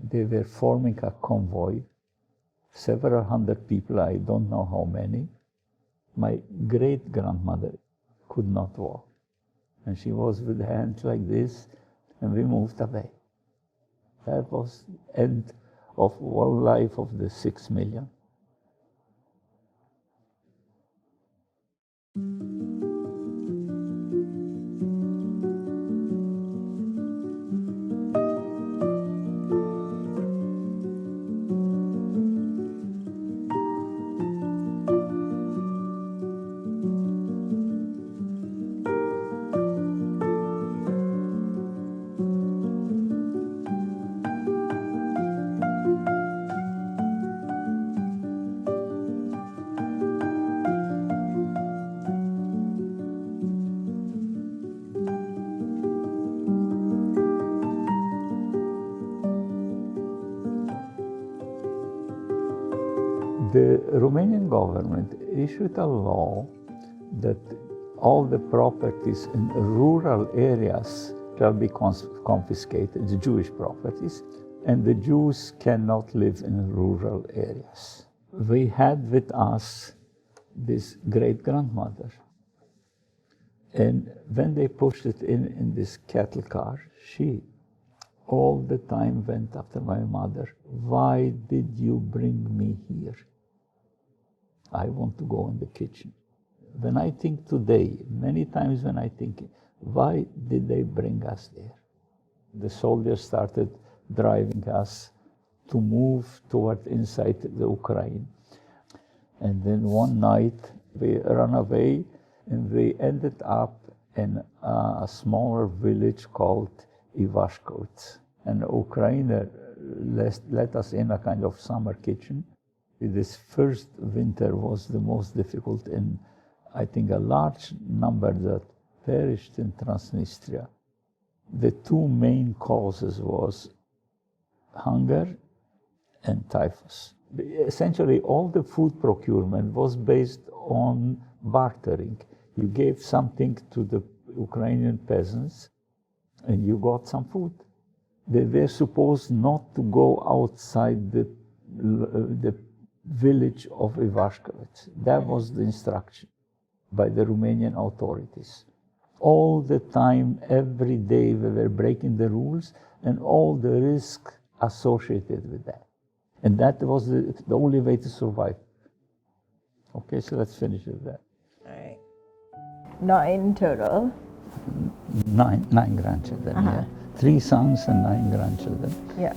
They were forming a convoy, several hundred people, I don't know how many. My great-grandmother could not walk. And she was with hands like this, and we moved away. That was the end of one life of the 6 million. The Romanian government issued a law that all the properties in rural areas shall be confiscated, the Jewish properties, and the Jews cannot live in rural areas. We had with us this great-grandmother, and when they pushed it in this cattle car, she all the time went after my mother. Why did you bring me here? I want to go in the kitchen. When I think today, many times when I think, why did they bring us there? The soldiers started driving us to move toward inside the Ukraine. And then one night we ran away and we ended up in a smaller village called Ivashkovets. And the Ukrainer let us in a kind of summer kitchen. This first winter was the most difficult, and I think a large number that perished in Transnistria. The two main causes was hunger and typhus. Essentially, all the food procurement was based on bartering. You gave something to the Ukrainian peasants, and you got some food. They were supposed not to go outside the village of Ivashkovets. That was the instruction by the Romanian authorities. All the time, every day, we were breaking the rules and all the risk associated with that. And that was the only way to survive. Okay, so let's finish with that. All right. 9 total. Nine grandchildren, yeah. 3 sons and 9 grandchildren. Yeah.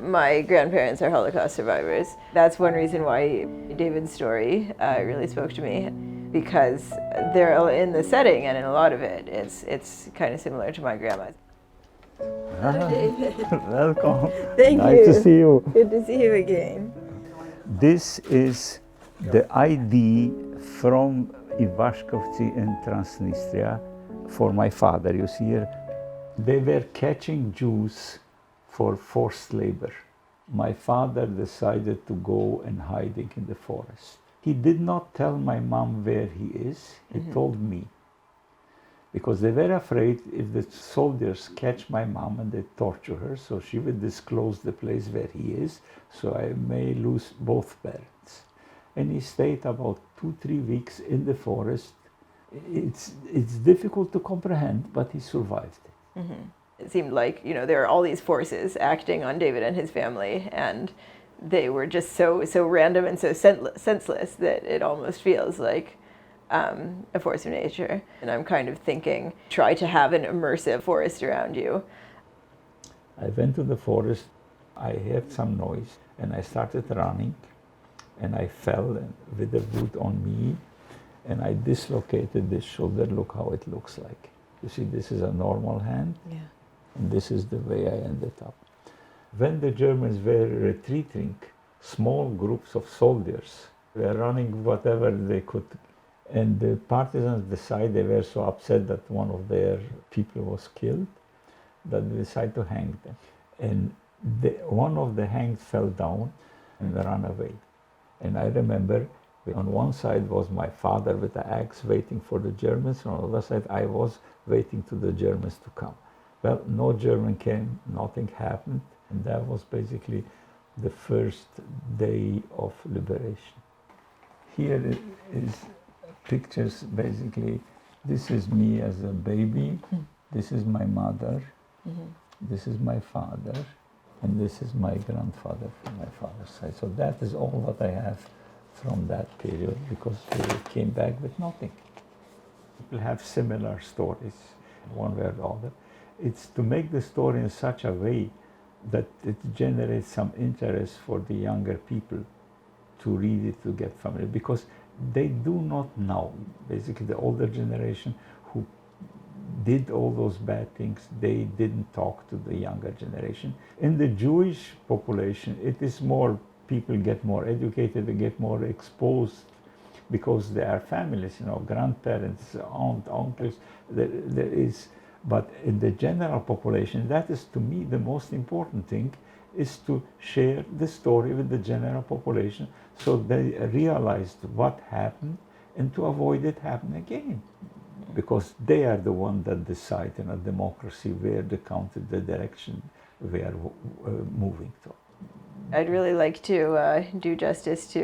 My grandparents are Holocaust survivors. That's one reason why David's story really spoke to me, because they're in the setting and in a lot of it, it's kind of similar to my grandma's. Welcome. Thank you. Nice to see you. Good to see you again. This is the ID from Ivashkovci in Transnistria for my father. You see here, they were catching Jews for forced labor. My father decided to go and hiding in the forest. He did not tell my mom where he is. He told me, because they were afraid if the soldiers catch my mom and they torture her, so she would disclose the place where he is, so I may lose both parents. And he stayed about 2-3 weeks in the forest. It's difficult to comprehend, but he survived it. It seemed like, there are all these forces acting on David and his family, and they were just so random and so senseless that it almost feels like a force of nature. And I'm kind of thinking, try to have an immersive forest around you. I went to the forest, I heard some noise, and I started running, and I fell with the wood on me, and I dislocated this shoulder. Look how it looks like. You see, this is a normal hand. Yeah. And this is the way I ended up. When the Germans were retreating, small groups of soldiers were running whatever they could. And the partisans decided, they were so upset that one of their people was killed, that they decided to hang them. And one of the hanged fell down and ran away. And I remember on one side was my father with the axe waiting for the Germans, and on the other side I was waiting to the Germans to come. Well, no German came, nothing happened. And that was basically the first day of liberation. Here is pictures, basically. This is me as a baby, this is my mother, this is my father, and this is my grandfather from my father's side. So that is all what I have from that period, because we came back with nothing. People have similar stories, one way or the other. It's to make the story in such a way that it generates some interest for the younger people to read it, to get familiar, because they do not know. Basically, the older generation who did all those bad things, they didn't talk to the younger generation. In the Jewish population, it is more, people get more educated, they get more exposed, because they are families, grandparents, uncles, there is. But in the general population, that is, to me, the most important thing, is to share the story with the general population so they realized what happened and to avoid it happening again. Because they are the one that decide in a democracy where the country, the direction we are moving to. I'd really like to do justice to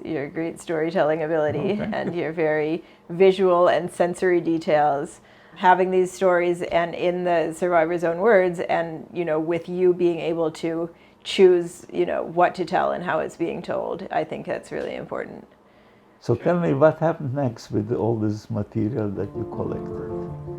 your great storytelling ability and your very visual and sensory details. Having these stories and in the survivor's own words, and with you being able to choose what to tell and how it's being told, I think that's really important. So tell me, what happened next with all this material that you collected?